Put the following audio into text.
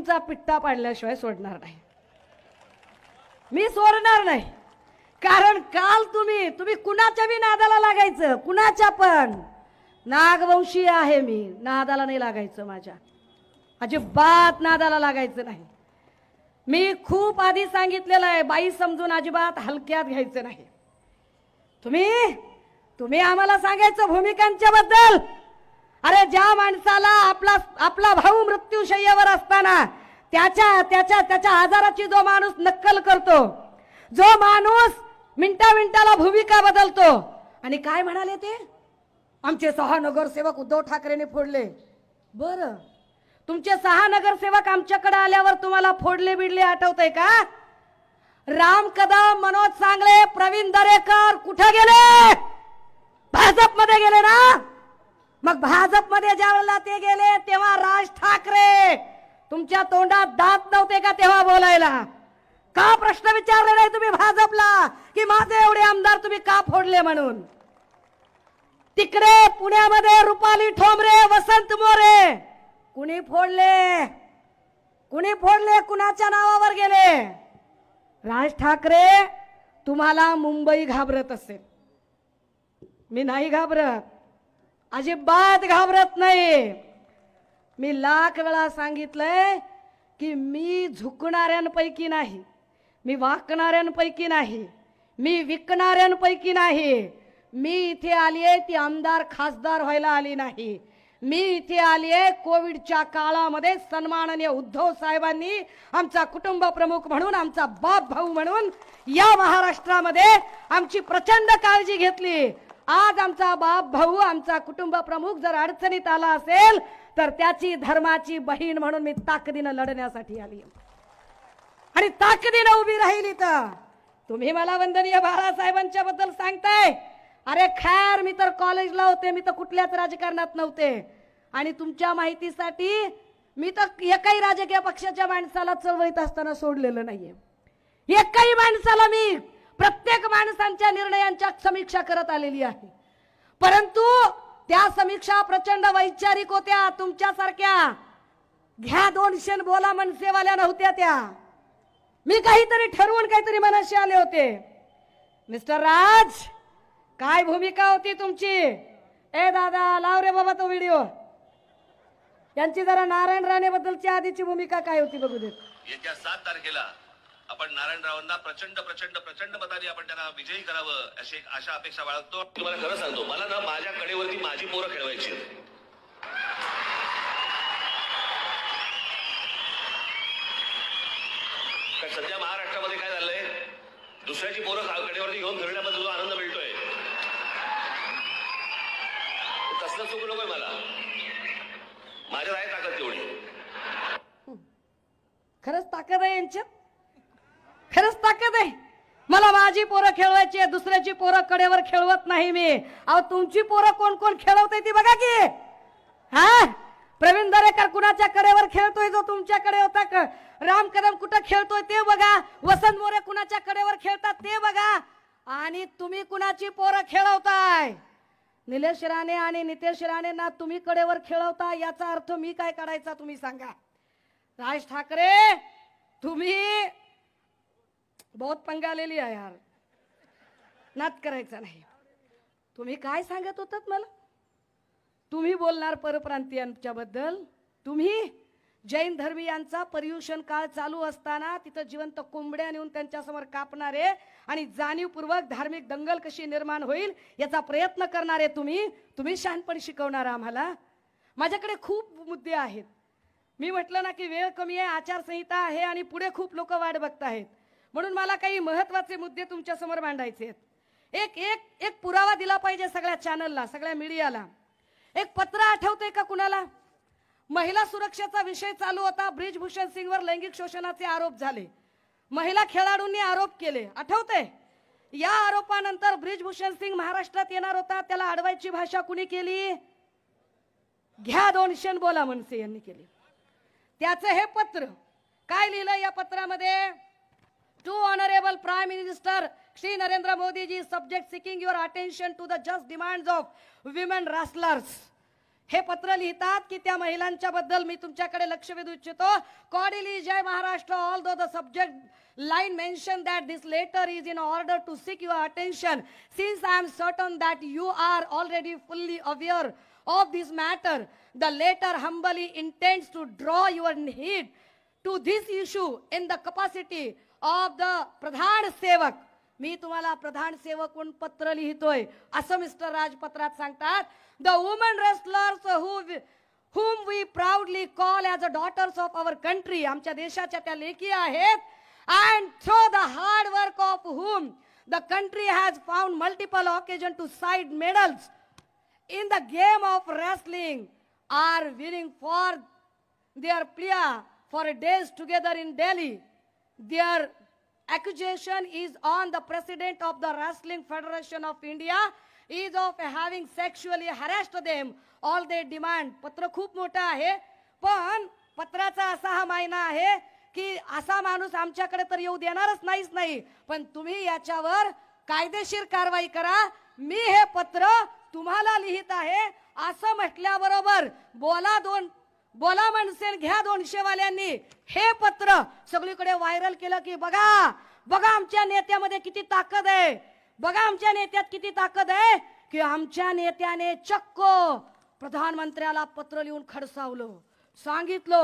तुमचा पिट्टा पाडल्याशिवाय सोडणार नाही, मी सोडणार नाही. कारण काल तुम्ही कुणाच्या बी नादाला लागायचं, कुणाच्या पण. नागवंशी आहे मी, नादाला नाही लागायचं, माझ्या अजिबात नादाला लागायचं नाही. मी खूप आधी सांगितलेलं आहे, बाई समजून अजिबात हलक्यात घ्यायचं नाही. तुम्ही आम्हाला सांगायचं भूमिकांच्या बद्दल. अरे ज्या माणसाला आपला भाऊ मृत्यूशय्यावर असताना त्याच्या आजाराची जो माणूस नक्कल करतो, जो माणूस मिनिटाला भूमिका बदलतो. आणि काय म्हणाले ते, आमचे 6 नगरसेवक उद्धव ठाकरेंनी फोडले. बरं, तुमचे 6 नगरसेवक आमच्याकडे आल्यावर तुम्हाला फोडले बिडले आठवतंय का? राम कदम, मनोज सांगळे, प्रवीण दरेकर कुठे गेले? भाजपमध्ये गेले ना. मग भाजपमध्ये ज्यावेळेला ते गेले तेव्हा राज ठाकरे तुमच्या तोंडात दात नव्हते का तेव्हा बोलायला? का प्रश्न विचारले नाही तुम्ही भाजपला की माझे एवढे आमदार तुम्ही का फोडले म्हणून? तिकडे पुण्यामध्ये रुपाली ठोंबरे, वसंत मोरे कुणी फोडले? कुणाच्या नावावर गेले? राज ठाकरे, तुम्हाला मुंबई घाबरत असेल, मी नाही घाबरत, अजिबात घाबरत नाही. मी लाख वेळा सांगितलंय की मी झुकणाऱ्यांपैकी नाही, मी वाकणाऱ्यांपैकी नाही, मी विकणाऱ्यांपैकी नाही. मी इथे आलीये ती आमदार खासदार व्हायला आली नाही. मी इथे आलीये कोविडच्या काळामध्ये सन्माननीय उद्धव साहेबांनी आमचा कुटुंब प्रमुख म्हणून, आमचा बाप भाऊ म्हणून या महाराष्ट्रामध्ये आमची प्रचंड काळजी घेतली. आज आमचा बाप भाऊ, आमचा कुटुंब प्रमुख जर अडचणीत आला असेल तर त्याची धर्माची बहीण म्हणून मी ताकदीनं लढण्यासाठी आली आणि ताकदीनं उभी राहिली. तर तुम्ही मला वंदनीय बाळासाहेबांच्या बद्दल सांगताय. अरे खैर, मी तर कॉलेजला होते, मी तर कुठल्याच राजकारणात नव्हते. आणि तुमच्या माहितीसाठी मी तर एकाही राजकीय पक्षाच्या माणसाला चळवळीत असताना सोडलेलं नाहीये. एकाही माणसाला मी प्रत्येक माणसांच्या निर्णयांच्या समीक्षा करत आलेली आहे. परंतु त्या समीक्षा प्रचंड वैचारिक होत्या. तुमच्यासारख्या घ्या 200 बोला मनसेवाल्या नव्हत्या त्या. मी काहीतरी ठरवून काहीतरी मनाशी आले होते. मिस्टर राज, काय भूमिका होती तुमची? ए दादा, लाव रे बाबा तो व्हिडिओ. यांची जरा नारायण राणे बद्दलची आधीची भूमिका काय होती बघू देत. येत्या 7 तारखेला आपण नारायणरावांना प्रचंड प्रचंड प्रचंड मतांनी आपण त्यांना विजयी करावं अशी एक आशा अपेक्षा बाळगतो. तुम्हाला खरं सांगतो, मला ना माझ्या कडेवरती माझी पोरं खेळवायची. सध्या महाराष्ट्रामध्ये काय झालंय, दुसऱ्याची पोरं कडेवरती घेऊन फिरण्यामध्ये जो आनंद मिळतोय तसलं सुख नकोय मला. माझ्यात आहे ताकद तेवढी. खरंच ताकद आहे यांच्यात, खरंच ताकद आहे. मला माझी पोरं खेळवायची आहे, दुसऱ्याची पोरं कडेवर खेळवत नाही मी. अहो तुमची पोरं कोण कोण खेळवते ती बघा की. हा, प्रवीण दरेकर कुणाच्या कडेवर खेळतोय जो तुमच्याकडे होता? राम कदम कुठं खेळतोय ते बघा. वसंत मोरे कुणाच्या कडेवर खेळतात ते बघा. आणि तुम्ही कुणाची पोरं खेळवताय? निलेश राणे आणि नितेश राणेंना तुम्ही कडेवर खेळवता, याचा अर्थ मी काय काढायचा तुम्ही सांगा. राज ठाकरे, तुम्ही बहुत पंगा लेली आहे यार, नात करायचा नाही. तुम्ही काय सांगत होतात मला? तुम्ही बोलणार परप्रांतीयांच्या बद्दल. तुम्ही जैन धर्मीयांचा पर्युषण काळ चालू असताना तिथं जिवंत कोंबड्या नेऊन त्यांच्यासमोर कापणारे आणि जाणीवपूर्वक धार्मिक दंगल कशी निर्माण होईल याचा प्रयत्न करणारे तुम्ही शहाणपण शिकवणार आम्हाला. माझ्याकडे खूप मुद्दे आहेत. मी म्हटलं ना की वेळ कमी आहे, आचारसंहिता आहे आणि पुढे खूप लोक वाट बघत आहेत, म्हणून मला काही महत्त्वाचे मुद्दे तुमच्या समोर मांडायचे आहेत. एक पुरावा दिला पाहिजे सगळ्या चॅनलला, सगळ्या मीडियाला. एक पत्र आठवतंय का कुणाला? महिला सुरक्षेचा विषय चालू होता. ब्रिजभूषण सिंगवर लैंगिक शोषणाचे आरोप झाले. महिला खेळाडूंनी आरोप केले, आठवतंय? या आरोपानंतर ब्रिजभूषण सिंग महाराष्ट्रात येणार होता, त्याला अडवायची भाषा कुणी केली? घ्या 200 बोला मनसे यांनी केली. त्याचं हे पत्र काय लिहिलं या पत्रामध्ये? To honourable prime minister Shri Narendra Modi ji, subject seeking your attention to the just demands of women wrestlers. हे पत्र लिहितात की त्या महिलांच्या बद्दल मी तुमच्याकडे लक्ष वेधू इच्छितो. कॉर्डियली जय Maharashtra. Although the subject line mentioned that this letter is in order to seek your attention, since I am certain that you are already fully aware of this matter. The letter humbly intends to draw your heed to this issue in the capacity of the प्रधान सेवक. मी तुम्हाला प्रधान सेवक म्हणून पत्र लिहितोय असं mister राज पत्रात सांगतात. The women wrestlers whom we proudly call as the daughters of our country, आमच्या देशाच्या त्या लेकी आहेत, and through the hard work of whom the country has found multiple occasions to cite medals in the game of wrestling, are winning for their plea for days together in Delhi. Their accusation is on the president of the Wrestling Federation of India is of having sexually harassed them. All they demand. पत्र खूप मोठं आहे, पण पत्राचा असा हा मायना आहे की असा माणूस आमच्याकडे तर येऊ देणारच नाही, पण तुम्ही याच्यावर कायदेशीर कारवाई करा. मी हे पत्र तुम्हाला लिहित आहे असं म्हटल्याबरोबर बोला मनसेन घ्या 200 वाल्यांनी हे पत्र सगळीकडे व्हायरल केलं की बघा आमच्या नेत्यामध्ये किती ताकद आहे, बघा आमच्या नेत्यात किती ताकद आहे की आमच्या नेत्याने चक्क प्रधानमंत्र्याला पत्र लिहून खडसावलं, सांगितलं